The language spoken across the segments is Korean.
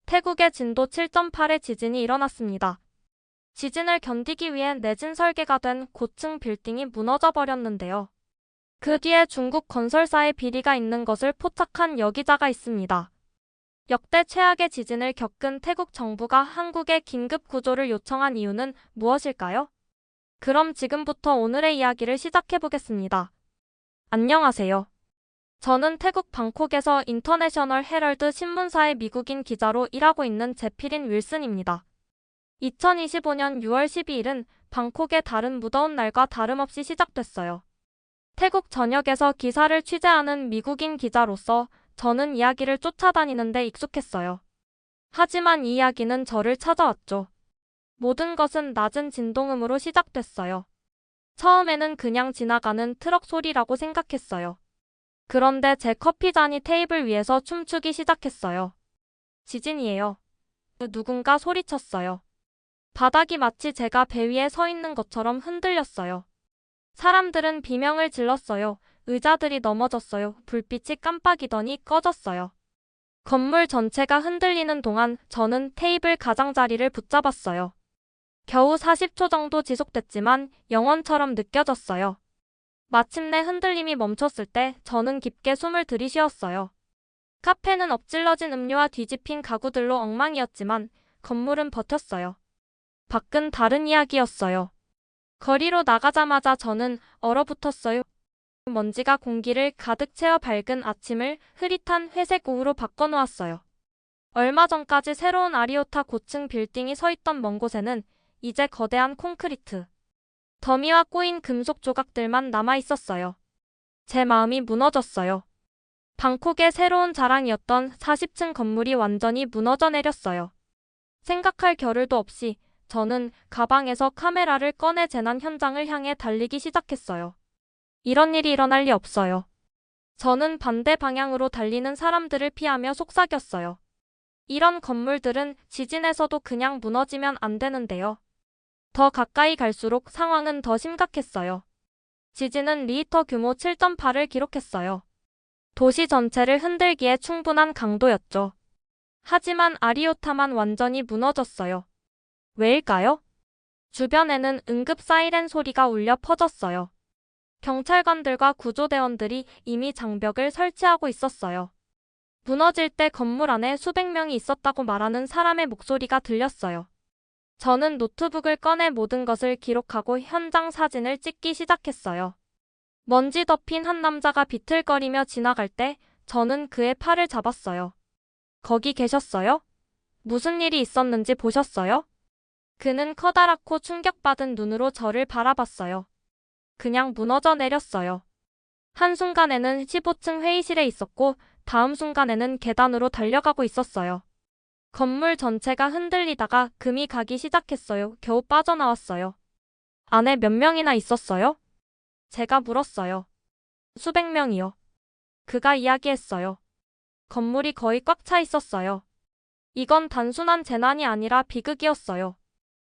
태국의 진도 7.8의 지진이 일어났습니다. 지진을 견디기 위해 내진 설계가 된 고층 빌딩이 무너져 버렸는데요. 그 뒤에 중국 건설사의 비리가 있는 것을 포착한 여기자가 있습니다. 역대 최악의 지진을 겪은 태국 정부가 한국에 긴급 구조를 요청한 이유는 무엇일까요? 그럼 지금부터 오늘의 이야기를 시작해 보겠습니다. 안녕하세요. 저는 태국 방콕에서 인터내셔널 헤럴드 신문사의 미국인 기자로 일하고 있는 제필인 윌슨입니다. 2025년 6월 12일은 방콕의 다른 무더운 날과 다름없이 시작됐어요. 태국 전역에서 기사를 취재하는 미국인 기자로서 저는 이야기를 쫓아다니는데 익숙했어요. 하지만 이 이야기는 저를 찾아왔죠. 모든 것은 낮은 진동음으로 시작됐어요. 처음에는 그냥 지나가는 트럭 소리라고 생각했어요. 그런데 제 커피잔이 테이블 위에서 춤추기 시작했어요. 지진이에요. 누군가 소리쳤어요. 바닥이 마치 제가 배 위에 서 있는 것처럼 흔들렸어요. 사람들은 비명을 질렀어요. 의자들이 넘어졌어요. 불빛이 깜빡이더니 꺼졌어요. 건물 전체가 흔들리는 동안 저는 테이블 가장자리를 붙잡았어요. 겨우 40초 정도 지속됐지만 영원처럼 느껴졌어요. 마침내 흔들림이 멈췄을 때 저는 깊게 숨을 들이쉬었어요. 카페는 엎질러진 음료와 뒤집힌 가구들로 엉망이었지만 건물은 버텼어요. 밖은 다른 이야기였어요. 거리로 나가자마자 저는 얼어붙었어요. 먼지가 공기를 가득 채워 밝은 아침을 흐릿한 회색 오후로 바꿔놓았어요. 얼마 전까지 새로운 아리오타 고층 빌딩이 서 있던 먼 곳에는 이제 거대한 콘크리트, 더미와 꼬인 금속 조각들만 남아 있었어요. 제 마음이 무너졌어요. 방콕의 새로운 자랑이었던 40층 건물이 완전히 무너져 내렸어요. 생각할 겨를도 없이 저는 가방에서 카메라를 꺼내 재난 현장을 향해 달리기 시작했어요. 이런 일이 일어날 리 없어요. 저는 반대 방향으로 달리는 사람들을 피하며 속삭였어요. 이런 건물들은 지진에서도 그냥 무너지면 안 되는데요. 더 가까이 갈수록 상황은 더 심각했어요. 지진은 리히터 규모 7.8을 기록했어요. 도시 전체를 흔들기에 충분한 강도였죠. 하지만 아리오타만 완전히 무너졌어요. 왜일까요? 주변에는 응급 사이렌 소리가 울려 퍼졌어요. 경찰관들과 구조대원들이 이미 장벽을 설치하고 있었어요. 무너질 때 건물 안에 수백 명이 있었다고 말하는 사람의 목소리가 들렸어요. 저는 노트북을 꺼내 모든 것을 기록하고 현장 사진을 찍기 시작했어요. 먼지 덮인 한 남자가 비틀거리며 지나갈 때 저는 그의 팔을 잡았어요. 거기 계셨어요? 무슨 일이 있었는지 보셨어요? 그는 커다랗고 충격받은 눈으로 저를 바라봤어요. 그냥 무너져 내렸어요. 한순간에는 15층 회의실에 있었고 다음 순간에는 계단으로 달려가고 있었어요. 건물 전체가 흔들리다가 금이 가기 시작했어요. 겨우 빠져나왔어요. 안에 몇 명이나 있었어요? 제가 물었어요. 수백 명이요. 그가 이야기했어요. 건물이 거의 꽉 차 있었어요. 이건 단순한 재난이 아니라 비극이었어요.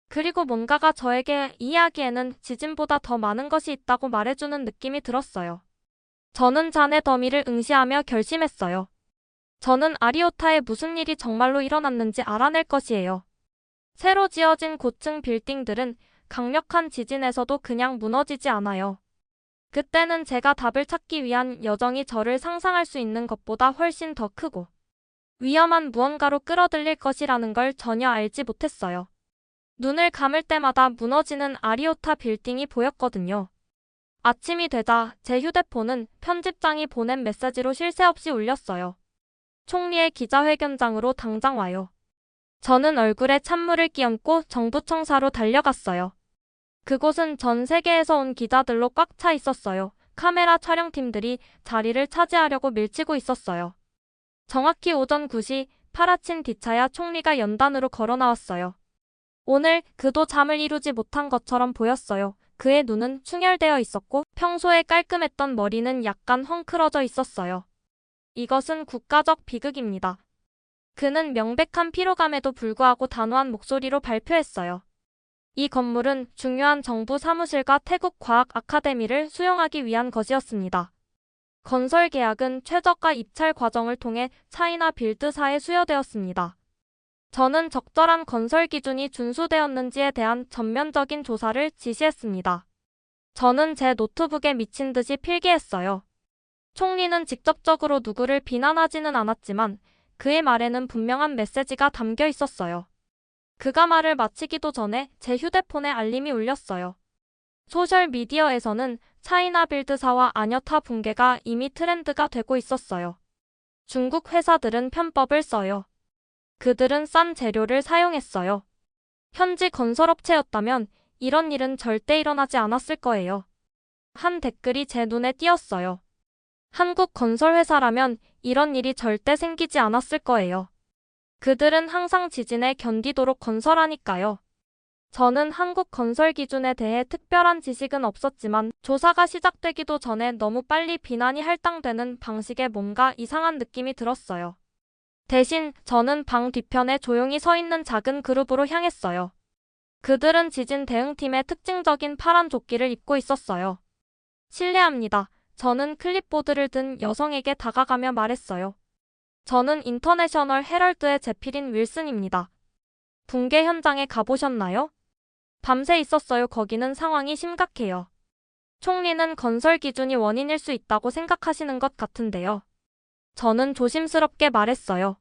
그리고 뭔가가 저에게 이 이야기에는 지진보다 더 많은 것이 있다고 말해주는 느낌이 들었어요. 저는 잔의 더미를 응시하며 결심했어요. 저는 아리오타에 무슨 일이 정말로 일어났는지 알아낼 것이에요. 새로 지어진 고층 빌딩들은 강력한 지진에서도 그냥 무너지지 않아요. 그때는 제가 답을 찾기 위한 여정이 저를 상상할 수 있는 것보다 훨씬 더 크고 위험한 무언가로 끌어들일 것이라는 걸 전혀 알지 못했어요. 눈을 감을 때마다 무너지는 아리오타 빌딩이 보였거든요. 아침이 되자 제 휴대폰은 편집장이 보낸 메시지로 쉴 새 없이 울렸어요. 총리의 기자회견장으로 당장 와요. 저는 얼굴에 찬물을 끼얹고 정부청사로 달려갔어요. 그곳은 전 세계에서 온 기자들로 꽉 차 있었어요. 카메라 촬영팀들이 자리를 차지하려고 밀치고 있었어요. 정확히 오전 9시 파라친 디차야 총리가 연단으로 걸어 나왔어요. 오늘 그도 잠을 이루지 못한 것처럼 보였어요. 그의 눈은 충혈되어 있었고 평소에 깔끔했던 머리는 약간 헝클어져 있었어요. 이것은 국가적 비극입니다. 그는 명백한 피로감에도 불구하고 단호한 목소리로 발표했어요. 이 건물은 중요한 정부 사무실과 태국 과학 아카데미를 수용하기 위한 것이었습니다. 건설 계약은 최저가 입찰 과정을 통해 차이나 빌드사에 수여되었습니다. 저는 적절한 건설 기준이 준수되었는지에 대한 전면적인 조사를 지시했습니다. 저는 제 노트북에 미친 듯이 필기했어요. 총리는 직접적으로 누구를 비난하지는 않았지만 그의 말에는 분명한 메시지가 담겨 있었어요. 그가 말을 마치기도 전에 제 휴대폰에 알림이 울렸어요. 소셜미디어에서는 차이나 빌드사와 아녀타 붕괴가 이미 트렌드가 되고 있었어요. 중국 회사들은 편법을 써요. 그들은 싼 재료를 사용했어요. 현지 건설업체였다면 이런 일은 절대 일어나지 않았을 거예요. 한 댓글이 제 눈에 띄었어요. 한국 건설회사라면 이런 일이 절대 생기지 않았을 거예요. 그들은 항상 지진에 견디도록 건설하니까요. 저는 한국 건설 기준에 대해 특별한 지식은 없었지만 조사가 시작되기도 전에 너무 빨리 비난이 할당되는 방식에 뭔가 이상한 느낌이 들었어요. 대신 저는 방 뒤편에 조용히 서 있는 작은 그룹으로 향했어요. 그들은 지진 대응팀의 특징적인 파란 조끼를 입고 있었어요. 실례합니다. 저는 클립보드를 든 여성에게 다가가며 말했어요. 저는 인터내셔널 헤럴드의 제필인 윌슨입니다. 붕괴 현장에 가보셨나요? 밤새 있었어요. 거기는 상황이 심각해요. 총리는 건설 기준이 원인일 수 있다고 생각하시는 것 같은데요. 저는 조심스럽게 말했어요.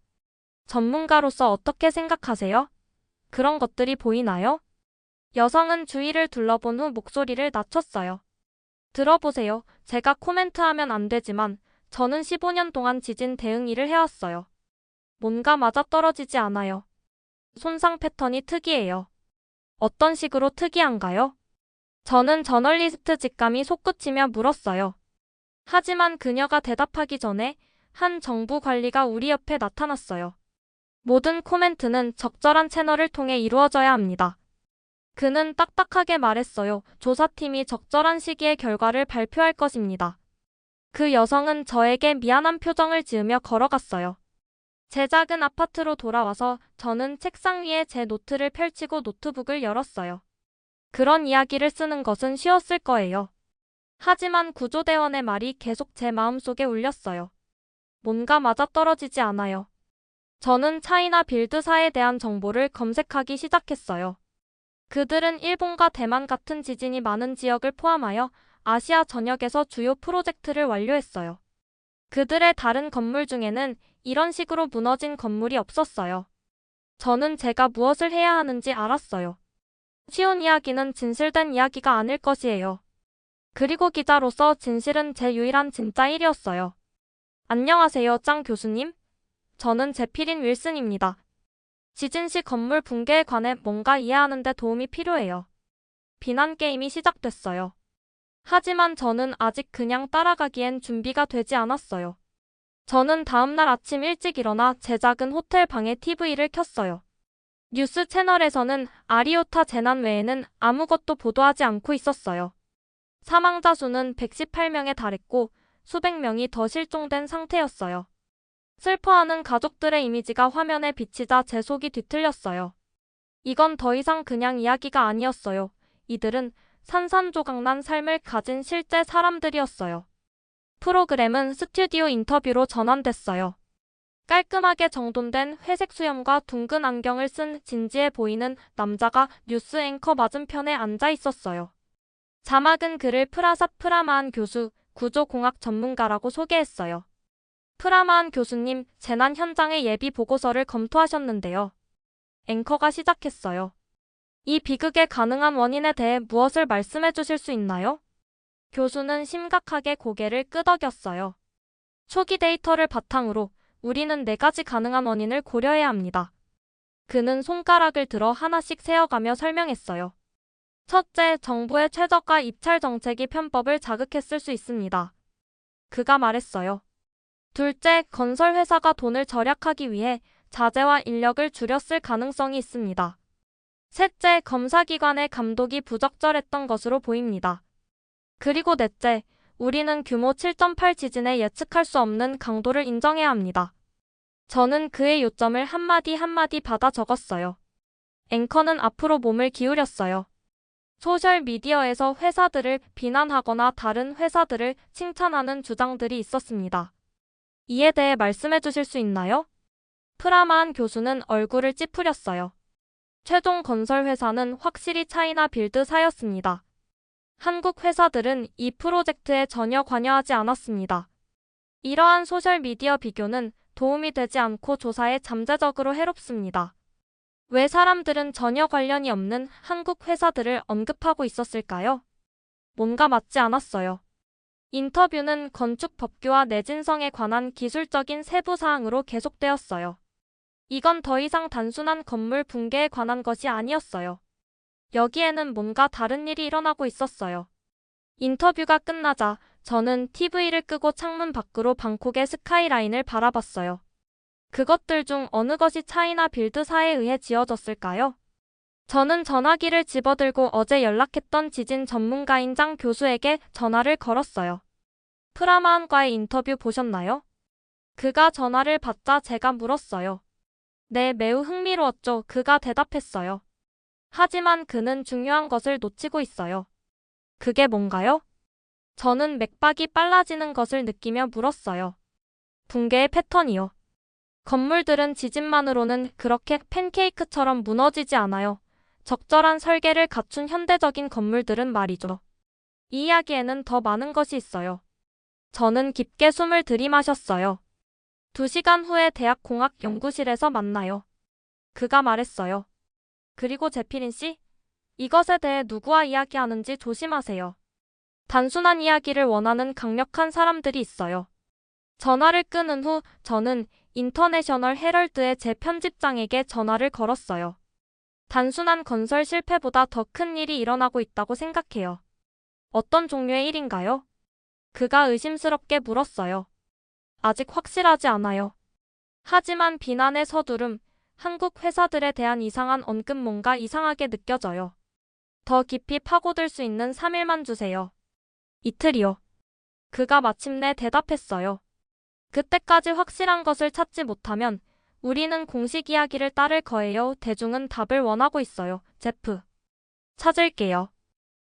전문가로서 어떻게 생각하세요? 그런 것들이 보이나요? 여성은 주위를 둘러본 후 목소리를 낮췄어요. 들어보세요. 제가 코멘트하면 안 되지만 저는 15년 동안 지진 대응 일을 해왔어요. 뭔가 맞아떨어지지 않아요. 손상 패턴이 특이해요. 어떤 식으로 특이한가요? 저는 저널리스트 직감이 솟구치며 물었어요. 하지만 그녀가 대답하기 전에 한 정부 관리가 우리 옆에 나타났어요. 모든 코멘트는 적절한 채널을 통해 이루어져야 합니다. 그는 딱딱하게 말했어요. 조사팀이 적절한 시기에 결과를 발표할 것입니다. 그 여성은 저에게 미안한 표정을 지으며 걸어갔어요. 제 작은 아파트로 돌아와서 저는 책상 위에 제 노트를 펼치고 노트북을 열었어요. 그런 이야기를 쓰는 것은 쉬웠을 거예요. 하지만 구조대원의 말이 계속 제 마음속에 울렸어요. 뭔가 맞아떨어지지 않아요. 저는 차이나 빌드사에 대한 정보를 검색하기 시작했어요. 그들은 일본과 대만 같은 지진이 많은 지역을 포함하여 아시아 전역에서 주요 프로젝트를 완료했어요. 그들의 다른 건물 중에는 이런 식으로 무너진 건물이 없었어요. 저는 제가 무엇을 해야 하는지 알았어요. 쉬운 이야기는 진실된 이야기가 아닐 것이에요. 그리고 기자로서 진실은 제 유일한 진짜 일이었어요. 안녕하세요, 짱 교수님. 저는 제필인 윌슨입니다. 지진 시 건물 붕괴에 관해 뭔가 이해하는 데 도움이 필요해요. 비난 게임이 시작됐어요. 하지만 저는 아직 그냥 따라가기엔 준비가 되지 않았어요. 저는 다음날 아침 일찍 일어나 제 작은 호텔 방에 TV를 켰어요. 뉴스 채널에서는 아리오타 재난 외에는 아무것도 보도하지 않고 있었어요. 사망자 수는 118명에 달했고 수백 명이 더 실종된 상태였어요. 슬퍼하는 가족들의 이미지가 화면에 비치자 제 속이 뒤틀렸어요. 이건 더 이상 그냥 이야기가 아니었어요. 이들은 산산조각난 삶을 가진 실제 사람들이었어요. 프로그램은 스튜디오 인터뷰로 전환됐어요. 깔끔하게 정돈된 회색 수염과 둥근 안경을 쓴 진지해 보이는 남자가 뉴스 앵커 맞은편에 앉아 있었어요. 자막은 그를 프라삿 프라마한 교수, 구조공학 전문가라고 소개했어요. 프라마한 교수님, 재난 현장의 예비 보고서를 검토하셨는데요. 앵커가 시작했어요. 이 비극의 가능한 원인에 대해 무엇을 말씀해 주실 수 있나요? 교수는 심각하게 고개를 끄덕였어요. 초기 데이터를 바탕으로 우리는 4가지 가능한 원인을 고려해야 합니다. 그는 손가락을 들어 하나씩 세어가며 설명했어요. 첫째, 정부의 최저가 입찰 정책이 편법을 자극했을 수 있습니다. 그가 말했어요. 둘째, 건설회사가 돈을 절약하기 위해 자재와 인력을 줄였을 가능성이 있습니다. 셋째, 검사기관의 감독이 부적절했던 것으로 보입니다. 그리고 넷째, 우리는 규모 7.8 지진에 예측할 수 없는 강도를 인정해야 합니다. 저는 그의 요점을 한마디 한마디 받아 적었어요. 앵커는 앞으로 몸을 기울였어요. 소셜미디어에서 회사들을 비난하거나 다른 회사들을 칭찬하는 주장들이 있었습니다. 이에 대해 말씀해 주실 수 있나요? 프라마한 교수는 얼굴을 찌푸렸어요. 최종 건설 회사는 확실히 차이나 빌드사였습니다. 한국 회사들은 이 프로젝트에 전혀 관여하지 않았습니다. 이러한 소셜미디어 비교는 도움이 되지 않고 조사에 잠재적으로 해롭습니다. 왜 사람들은 전혀 관련이 없는 한국 회사들을 언급하고 있었을까요? 뭔가 맞지 않았어요. 인터뷰는 건축 법규와 내진성에 관한 기술적인 세부 사항으로 계속되었어요. 이건 더 이상 단순한 건물 붕괴에 관한 것이 아니었어요. 여기에는 뭔가 다른 일이 일어나고 있었어요. 인터뷰가 끝나자 저는 TV를 끄고 창문 밖으로 방콕의 스카이라인을 바라봤어요. 그것들 중 어느 것이 차이나 빌드사에 의해 지어졌을까요? 저는 전화기를 집어들고 어제 연락했던 지진 전문가인 장 교수에게 전화를 걸었어요. 프라마한과의 인터뷰 보셨나요? 그가 전화를 받자 제가 물었어요. 네, 매우 흥미로웠죠. 그가 대답했어요. 하지만 그는 중요한 것을 놓치고 있어요. 그게 뭔가요? 저는 맥박이 빨라지는 것을 느끼며 물었어요. 붕괴의 패턴이요. 건물들은 지진만으로는 그렇게 팬케이크처럼 무너지지 않아요. 적절한 설계를 갖춘 현대적인 건물들은 말이죠. 이 이야기에는 더 많은 것이 있어요. 저는 깊게 숨을 들이마셨어요. 2시간 후에 대학 공학 연구실에서 만나요. 그가 말했어요. 그리고 제피린 씨, 이것에 대해 누구와 이야기하는지 조심하세요. 단순한 이야기를 원하는 강력한 사람들이 있어요. 전화를 끊은 후 저는 인터내셔널 헤럴드의 제 편집장에게 전화를 걸었어요. 단순한 건설 실패보다 더 큰 일이 일어나고 있다고 생각해요. 어떤 종류의 일인가요? 그가 의심스럽게 물었어요. 아직 확실하지 않아요. 하지만 비난의 서두름, 한국 회사들에 대한 이상한 언급 뭔가 이상하게 느껴져요. 더 깊이 파고들 수 있는 3일만 주세요. 이틀이요. 그가 마침내 대답했어요. 그때까지 확실한 것을 찾지 못하면 우리는 공식 이야기를 따를 거예요. 대중은 답을 원하고 있어요. 제프. 찾을게요.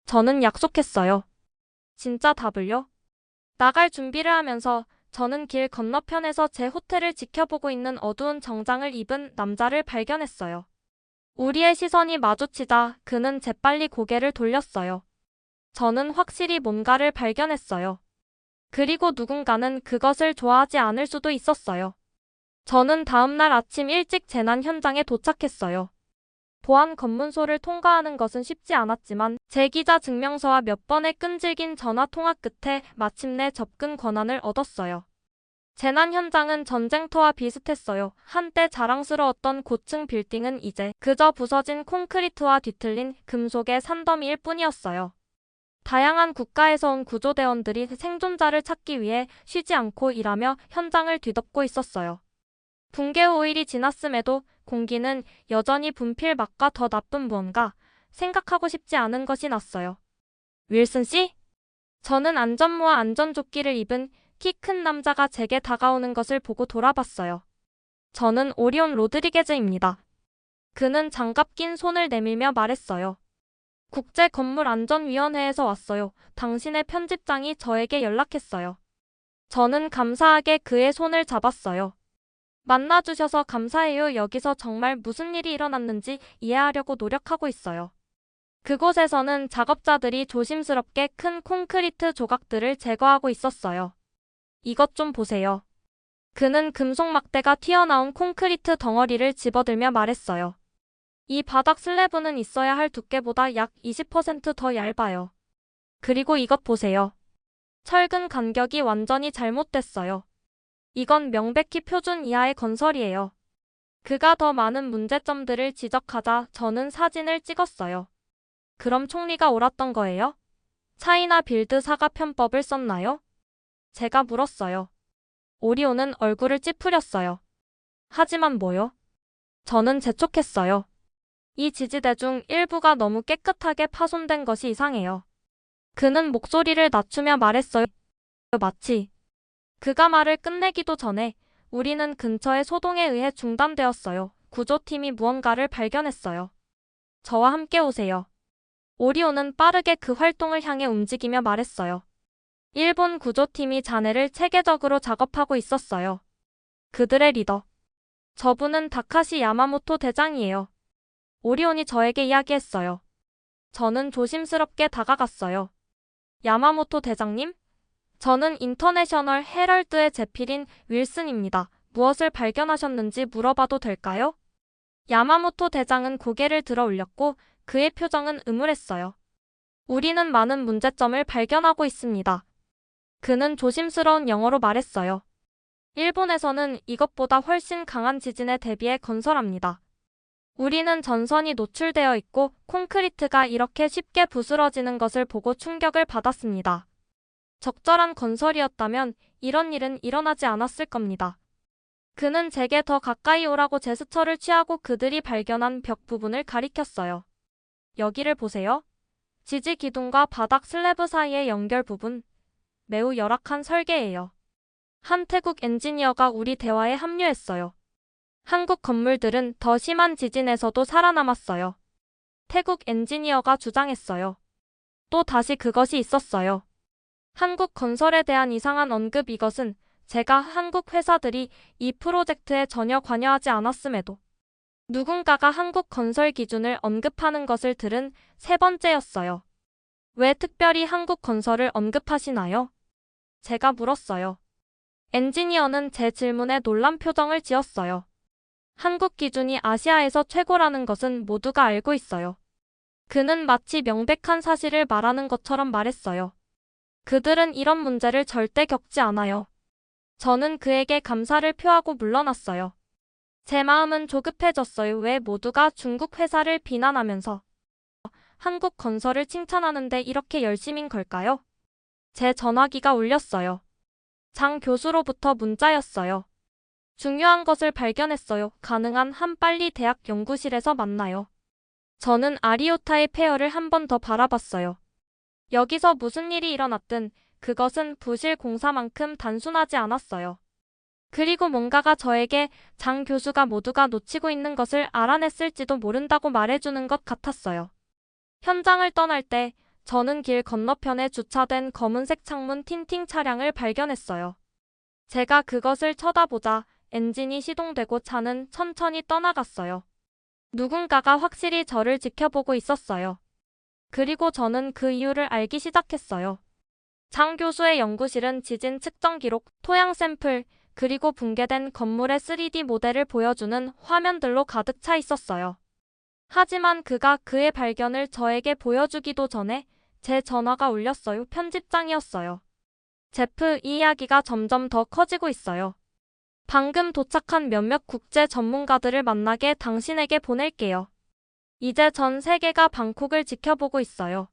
저는 약속했어요. 진짜 답을요? 나갈 준비를 하면서 저는 길 건너편에서 제 호텔을 지켜보고 있는 어두운 정장을 입은 남자를 발견했어요. 우리의 시선이 마주치자 그는 재빨리 고개를 돌렸어요. 저는 확실히 뭔가를 발견했어요. 그리고 누군가는 그것을 좋아하지 않을 수도 있었어요. 저는 다음날 아침 일찍 재난 현장에 도착했어요. 보안 검문소를 통과하는 것은 쉽지 않았지만 제 기자 증명서와 몇 번의 끈질긴 전화 통화 끝에 마침내 접근 권한을 얻었어요. 재난 현장은 전쟁터와 비슷했어요. 한때 자랑스러웠던 고층 빌딩은 이제 그저 부서진 콘크리트와 뒤틀린 금속의 산더미일 뿐이었어요. 다양한 국가에서 온 구조대원들이 생존자를 찾기 위해 쉬지 않고 일하며 현장을 뒤덮고 있었어요. 붕괴 후 5일이 지났음에도 공기는 여전히 분필맛과 더 나쁜 무언가, 생각하고 싶지 않은 것이 났어요. 윌슨 씨? 저는 안전모와 안전조끼를 입은 키 큰 남자가 제게 다가오는 것을 보고 돌아봤어요. 저는 오리온 로드리게즈입니다. 그는 장갑 낀 손을 내밀며 말했어요. 국제건물안전위원회에서 왔어요. 당신의 편집장이 저에게 연락했어요. 저는 감사하게 그의 손을 잡았어요. 만나주셔서 감사해요. 여기서 정말 무슨 일이 일어났는지 이해하려고 노력하고 있어요. 그곳에서는 작업자들이 조심스럽게 큰 콘크리트 조각들을 제거하고 있었어요. 이것 좀 보세요. 그는 금속 막대가 튀어나온 콘크리트 덩어리를 집어들며 말했어요. 이 바닥 슬래브는 있어야 할 두께보다 약 20%더 얇아요. 그리고 이것 보세요. 철근 간격이 완전히 잘못됐어요. 이건 명백히 표준 이하의 건설이에요. 그가 더 많은 문제점들을 지적하자 저는 사진을 찍었어요. 그럼 총리가 옳았던 거예요? 차이나 빌드 사과 편법을 썼나요? 제가 물었어요. 오리온은 얼굴을 찌푸렸어요. 하지만 뭐요? 저는 재촉했어요. 이 지지대 중 일부가 너무 깨끗하게 파손된 것이 이상해요. 그는 목소리를 낮추며 말했어요. 마치 그가 말을 끝내기도 전에 우리는 근처의 소동에 의해 중단되었어요. 구조팀이 무언가를 발견했어요. 저와 함께 오세요. 오리온은 빠르게 그 활동을 향해 움직이며 말했어요. 일본 구조팀이 잔해를 체계적으로 작업하고 있었어요. 그들의 리더 저분은 다카시 야마모토 대장이에요. 오리온이 저에게 이야기했어요. 저는 조심스럽게 다가갔어요. 야마모토 대장님? 저는 인터내셔널 헤럴드의 제필인 윌슨입니다. 무엇을 발견하셨는지 물어봐도 될까요? 야마모토 대장은 고개를 들어 올렸고 그의 표정은 음울했어요. 우리는 많은 문제점을 발견하고 있습니다. 그는 조심스러운 영어로 말했어요. 일본에서는 이것보다 훨씬 강한 지진에 대비해 건설합니다. 우리는 전선이 노출되어 있고 콘크리트가 이렇게 쉽게 부스러지는 것을 보고 충격을 받았습니다. 적절한 건설이었다면 이런 일은 일어나지 않았을 겁니다. 그는 제게 더 가까이 오라고 제스처를 취하고 그들이 발견한 벽 부분을 가리켰어요. 여기를 보세요. 지지 기둥과 바닥 슬래브 사이의 연결 부분. 매우 열악한 설계예요. 한 태국 엔지니어가 우리 대화에 합류했어요. 한국 건물들은 더 심한 지진에서도 살아남았어요. 태국 엔지니어가 주장했어요. 또 다시 그것이 있었어요. 한국 건설에 대한 이상한 언급. 이것은 제가 한국 회사들이 이 프로젝트에 전혀 관여하지 않았음에도 누군가가 한국 건설 기준을 언급하는 것을 들은 세 번째였어요. 왜 특별히 한국 건설을 언급하시나요? 제가 물었어요. 엔지니어는 제 질문에 놀란 표정을 지었어요. 한국 기준이 아시아에서 최고라는 것은 모두가 알고 있어요. 그는 마치 명백한 사실을 말하는 것처럼 말했어요. 그들은 이런 문제를 절대 겪지 않아요. 저는 그에게 감사를 표하고 물러났어요. 제 마음은 조급해졌어요. 왜 모두가 중국 회사를 비난하면서 한국 건설을 칭찬하는데 이렇게 열심인 걸까요? 제 전화기가 울렸어요. 장 교수로부터 문자였어요. 중요한 것을 발견했어요. 가능한 한 빨리 대학 연구실에서 만나요. 저는 아리오타의 폐허를 한 번 더 바라봤어요. 여기서 무슨 일이 일어났든 그것은 부실 공사만큼 단순하지 않았어요. 그리고 뭔가가 저에게 장 교수가 모두가 놓치고 있는 것을 알아냈을지도 모른다고 말해주는 것 같았어요. 현장을 떠날 때 저는 길 건너편에 주차된 검은색 창문 틴팅 차량을 발견했어요. 제가 그것을 쳐다보자 엔진이 시동되고 차는 천천히 떠나갔어요. 누군가가 확실히 저를 지켜보고 있었어요. 그리고 저는 그 이유를 알기 시작했어요. 장 교수의 연구실은 지진 측정 기록, 토양 샘플, 그리고 붕괴된 건물의 3D 모델을 보여주는 화면들로 가득 차 있었어요. 하지만 그가 그의 발견을 저에게 보여주기도 전에 제 전화가 울렸어요. 편집장이었어요. 제프, 이 이야기가 점점 더 커지고 있어요. 방금 도착한 몇몇 국제 전문가들을 만나게 당신에게 보낼게요. 이제 전 세계가 방콕을 지켜보고 있어요.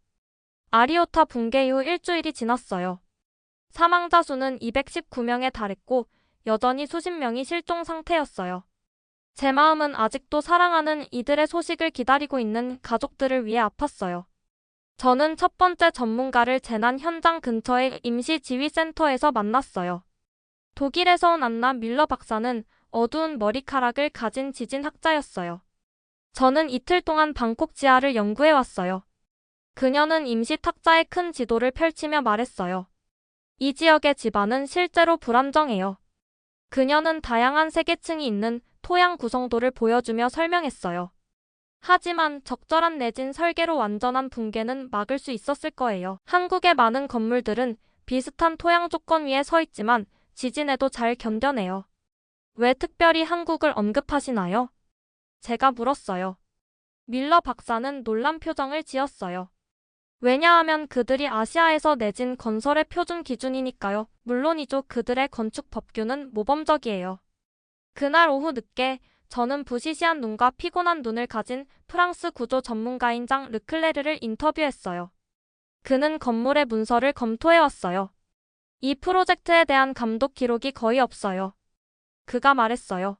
아리오타 붕괴 이후 일주일이 지났어요. 사망자 수는 219명에 달했고 여전히 수십 명이 실종 상태였어요. 제 마음은 아직도 사랑하는 이들의 소식을 기다리고 있는 가족들을 위해 아팠어요. 저는 첫 번째 전문가를 재난 현장 근처의 임시지휘센터에서 만났어요. 독일에서 온 안나 밀러 박사는 어두운 머리카락을 가진 지진학자였어요. 저는 이틀 동안 방콕 지하를 연구해왔어요. 그녀는 임시 탁자에 큰 지도를 펼치며 말했어요. 이 지역의 지반은 실제로 불안정해요. 그녀는 다양한 세계층이 있는 토양 구성도를 보여주며 설명했어요. 하지만 적절한 내진 설계로 완전한 붕괴는 막을 수 있었을 거예요. 한국의 많은 건물들은 비슷한 토양 조건 위에 서 있지만 지진에도 잘 견뎌내요. 왜 특별히 한국을 언급하시나요? 제가 물었어요. 밀러 박사는 놀란 표정을 지었어요. 왜냐하면 그들이 아시아에서 내진 건설의 표준 기준이니까요. 물론이죠. 그들의 건축 법규는 모범적이에요. 그날 오후 늦게 저는 부시시한 눈과 피곤한 눈을 가진 프랑스 구조 전문가인 장 르클레르를 인터뷰했어요. 그는 건물의 문서를 검토해왔어요. 이 프로젝트에 대한 감독 기록이 거의 없어요. 그가 말했어요.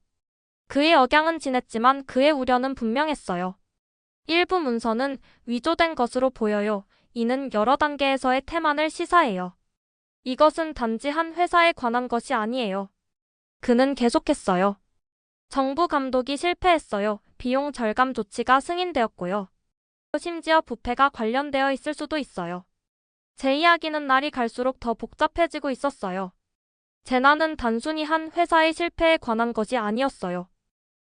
그의 억양은 진했지만 그의 우려는 분명했어요. 일부 문서는 위조된 것으로 보여요. 이는 여러 단계에서의 태만을 시사해요. 이것은 단지 한 회사에 관한 것이 아니에요. 그는 계속했어요. 정부 감독이 실패했어요. 비용 절감 조치가 승인되었고요. 심지어 부패가 관련되어 있을 수도 있어요. 제 이야기는 날이 갈수록 더 복잡해지고 있었어요. 재난은 단순히 한 회사의 실패에 관한 것이 아니었어요.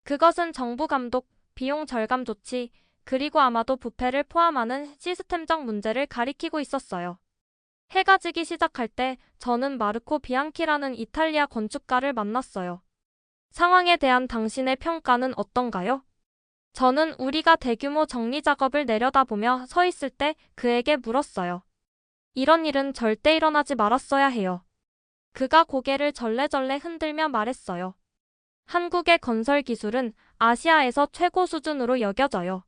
그것은 정부 감독, 비용 절감 조치, 그리고 아마도 부패를 포함하는 시스템적 문제를 가리키고 있었어요. 해가 지기 시작할 때 저는 마르코 비앙키라는 이탈리아 건축가를 만났어요. 상황에 대한 당신의 평가는 어떤가요? 저는 우리가 대규모 정리 작업을 내려다보며 서 있을 때 그에게 물었어요. 이런 일은 절대 일어나지 말았어야 해요. 그가 고개를 절레절레 흔들며 말했어요. 한국의 건설 기술은 아시아에서 최고 수준으로 여겨져요.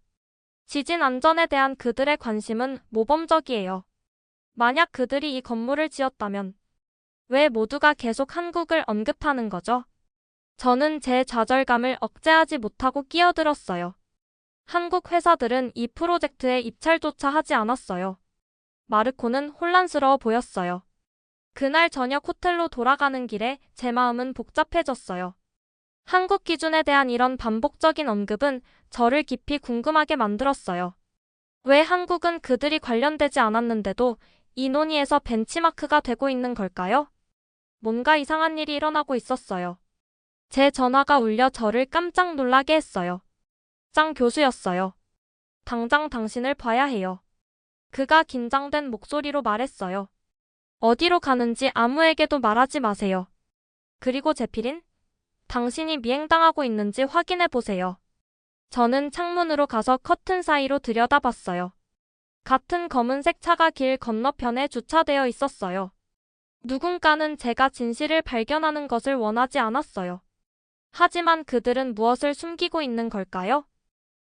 지진 안전에 대한 그들의 관심은 모범적이에요. 만약 그들이 이 건물을 지었다면 왜 모두가 계속 한국을 언급하는 거죠? 저는 제 좌절감을 억제하지 못하고 끼어들었어요. 한국 회사들은 이 프로젝트에 입찰조차 하지 않았어요. 마르코는 혼란스러워 보였어요. 그날 저녁 호텔로 돌아가는 길에 제 마음은 복잡해졌어요. 한국 기준에 대한 이런 반복적인 언급은 저를 깊이 궁금하게 만들었어요. 왜 한국은 그들이 관련되지 않았는데도 이 논의에서 벤치마크가 되고 있는 걸까요? 뭔가 이상한 일이 일어나고 있었어요. 제 전화가 울려 저를 깜짝 놀라게 했어요. 장 교수였어요. 당장 당신을 봐야 해요. 그가 긴장된 목소리로 말했어요. 어디로 가는지 아무에게도 말하지 마세요. 그리고 제필인? 당신이 미행당하고 있는지 확인해 보세요. 저는 창문으로 가서 커튼 사이로 들여다봤어요. 같은 검은색 차가 길 건너편에 주차되어 있었어요. 누군가는 제가 진실을 발견하는 것을 원하지 않았어요. 하지만 그들은 무엇을 숨기고 있는 걸까요?